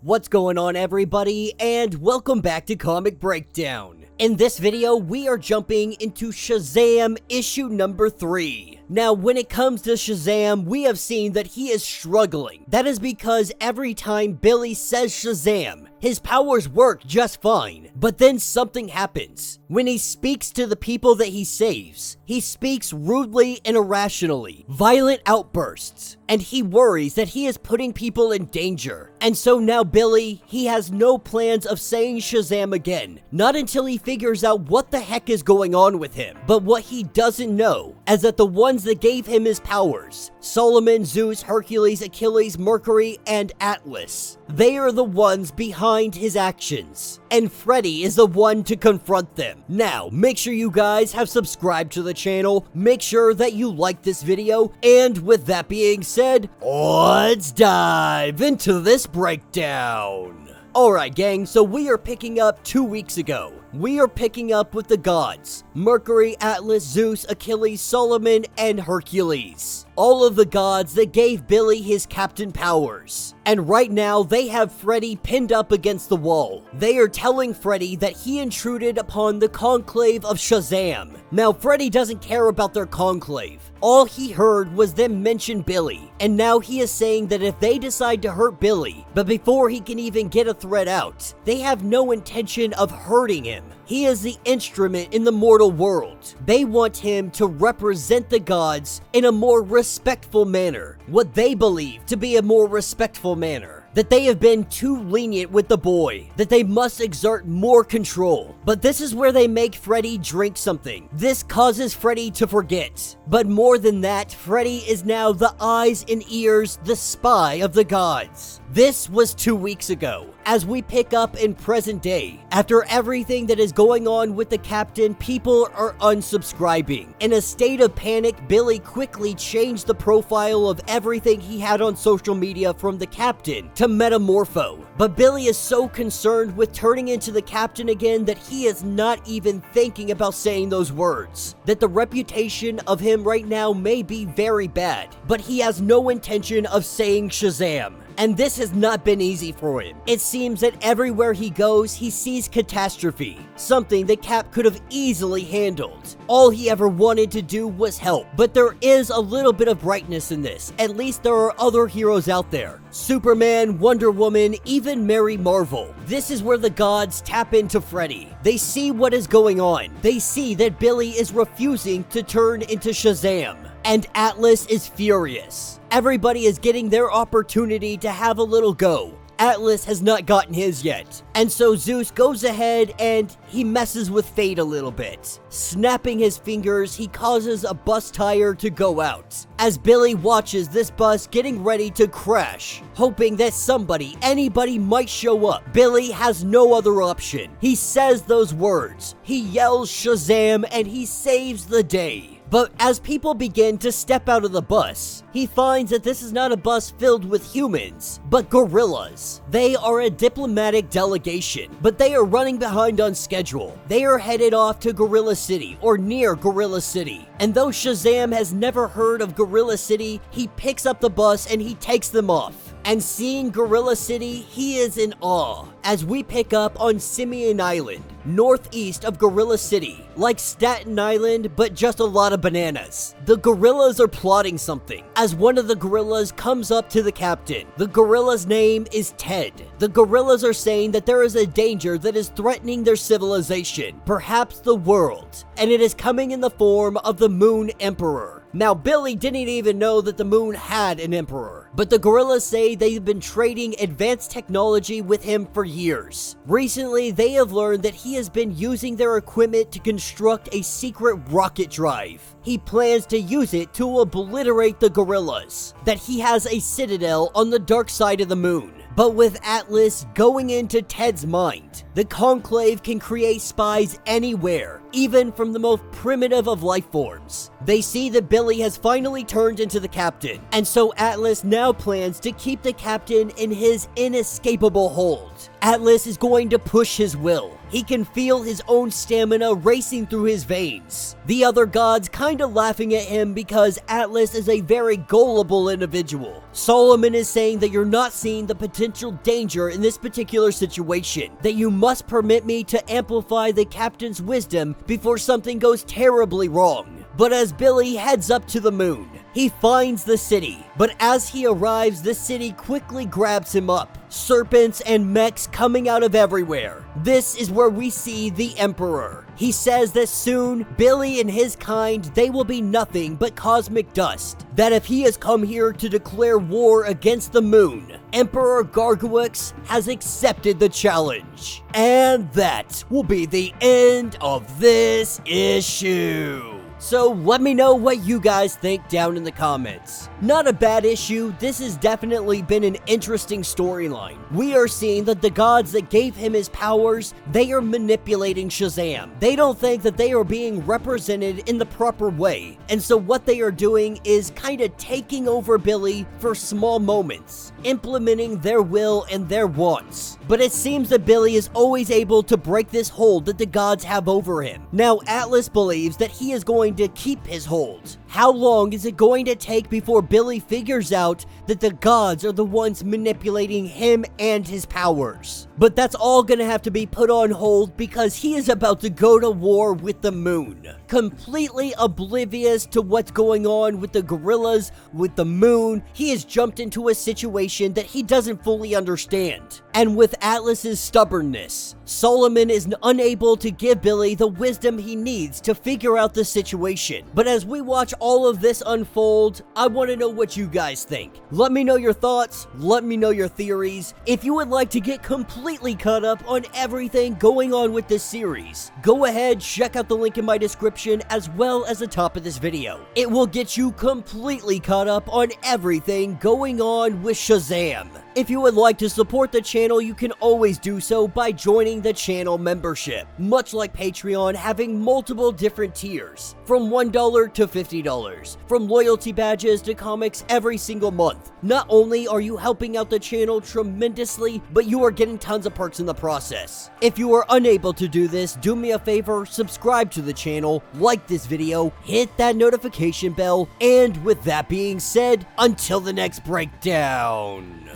What's going on, everybody, and welcome back to Comic Breakdown. In this video, we are jumping into Shazam issue number 3. Now, when it comes to Shazam, we have seen that he is struggling. That is because every time Billy says Shazam, his powers work just fine, but then something happens. When he speaks to the people that he saves, he speaks rudely and irrationally, violent outbursts, and he worries that he is putting people in danger. And so now Billy, he has no plans of saying Shazam again, not until he figures out what the heck is going on with him. But what he doesn't know is that the ones that gave him his powers, Solomon, Zeus, Hercules, Achilles, Mercury, and Atlas, they are the ones behind his actions, and Freddy is the one to confront them. Now, make sure you guys have subscribed to the channel, make sure that you like this video, and with that being said, let's dive into this breakdown. Alright gang, so we are picking up 2 weeks ago. We are picking up with the gods, Mercury, Atlas, Zeus, Achilles, Solomon, and Hercules. All of the gods that gave Billy his captain powers. And right now, they have Freddy pinned up against the wall. They are telling Freddy that he intruded upon the conclave of Shazam. Now, Freddy doesn't care about their conclave. All he heard was them mention Billy, and now he is saying that if they decide to hurt Billy, but before he can even get a threat out, they have no intention of hurting him. He is the instrument in the mortal world. They want him to represent the gods in a more respectful manner, what they believe to be a more respectful manner. That they have been too lenient with the boy, that they must exert more control. But this is where they make Freddy drink something. This causes Freddy to forget. But more than that, Freddy is now the eyes and ears, the spy of the gods. This was 2 weeks ago. As we pick up in present day, after everything that is going on with the captain, people are unsubscribing. In a state of panic, Billy quickly changed the profile of everything he had on social media from the captain to Metamorpho. But Billy is so concerned with turning into the captain again that he is not even thinking about saying those words. That the reputation of him right now may be very bad, but he has no intention of saying Shazam. And this has not been easy for him. It seems that everywhere he goes, he sees catastrophe, something that Cap could have easily handled. All he ever wanted to do was help, but there is a little bit of brightness in this. At least there are other heroes out there. Superman, Wonder Woman, even Mary Marvel. This is where the gods tap into Freddy. They see what is going on. They see that Billy is refusing to turn into Shazam. And Atlas is furious. Everybody is getting their opportunity to have a little go. Atlas has not gotten his yet. And so Zeus goes ahead and he messes with fate a little bit. Snapping his fingers, he causes a bus tire to go out. As Billy watches this bus getting ready to crash, hoping that anybody might show up, Billy has no other option. He says those words. He yells Shazam and he saves the day. But as people begin to step out of the bus, he finds that this is not a bus filled with humans, but gorillas. They are a diplomatic delegation, but they are running behind on schedule. They are headed off to Gorilla City, or near Gorilla City. And though Shazam has never heard of Gorilla City, he picks up the bus and he takes them off. And seeing Gorilla City, he is in awe, as we pick up on Simeon Island, northeast of Gorilla City, like Staten Island, but just a lot of bananas. The gorillas are plotting something, as one of the gorillas comes up to the captain. The gorilla's name is Ted. The gorillas are saying that there is a danger that is threatening their civilization, perhaps the world, and it is coming in the form of the Moon Emperor. Now, Billy didn't even know that the moon had an emperor, but the gorillas say they've been trading advanced technology with him for years. Recently, they have learned that he has been using their equipment to construct a secret rocket drive. He plans to use it to obliterate the gorillas, that he has a citadel on the dark side of the moon. But with Atlas going into Ted's mind, the Conclave can create spies anywhere, even from the most primitive of life forms. They see that Billy has finally turned into the captain, and so Atlas now plans to keep the captain in his inescapable hold. Atlas is going to push his will. He can feel his own stamina racing through his veins. The other gods kinda laughing at him because Atlas is a very gullible individual. Solomon is saying that you're not seeing the potential danger in this particular situation, that you must permit me to amplify the captain's wisdom before something goes terribly wrong. But as Billy heads up to the moon, he finds the city, but as he arrives, the city quickly grabs him up. Serpents and mechs coming out of everywhere. This is where we see the Emperor. He says that soon, Billy and his kind, they will be nothing but cosmic dust. That if he has come here to declare war against the moon, Emperor Garguax has accepted the challenge. And that will be the end of this issue. So let me know what you guys think down in the comments. Not a bad issue, this has definitely been an interesting storyline. We are seeing that the gods that gave him his powers, they are manipulating Shazam. They don't think that they are being represented in the proper way. And so what they are doing is kind of taking over Billy for small moments, implementing their will and their wants. But it seems that Billy is always able to break this hold that the gods have over him. Now Atlas believes that he is going to keep his hold. How long is it going to take before Billy figures out that the gods are the ones manipulating him and his powers? But that's all gonna have to be put on hold because he is about to go to war with the moon. Completely oblivious to what's going on with the gorillas, with the moon, he has jumped into a situation that he doesn't fully understand. And with Atlas's stubbornness, Solomon is unable to give Billy the wisdom he needs to figure out the situation. But as we watch all of this unfold, I want to know what you guys think. Let me know your thoughts, let me know your theories. If you would like to get completely caught up on everything going on with this series, go ahead, check out the link in my description as well as the top of this video. It will get you completely caught up on everything going on with Shazam. If you would like to support the channel, you can always do so by joining the channel membership. Much like Patreon, having multiple different tiers, from $1 to $50, from loyalty badges to comics every single month. Not only are you helping out the channel tremendously, but you are getting tons of perks in the process. If you are unable to do this, do me a favor, subscribe to the channel, like this video, hit that notification bell, and with that being said, until the next breakdown.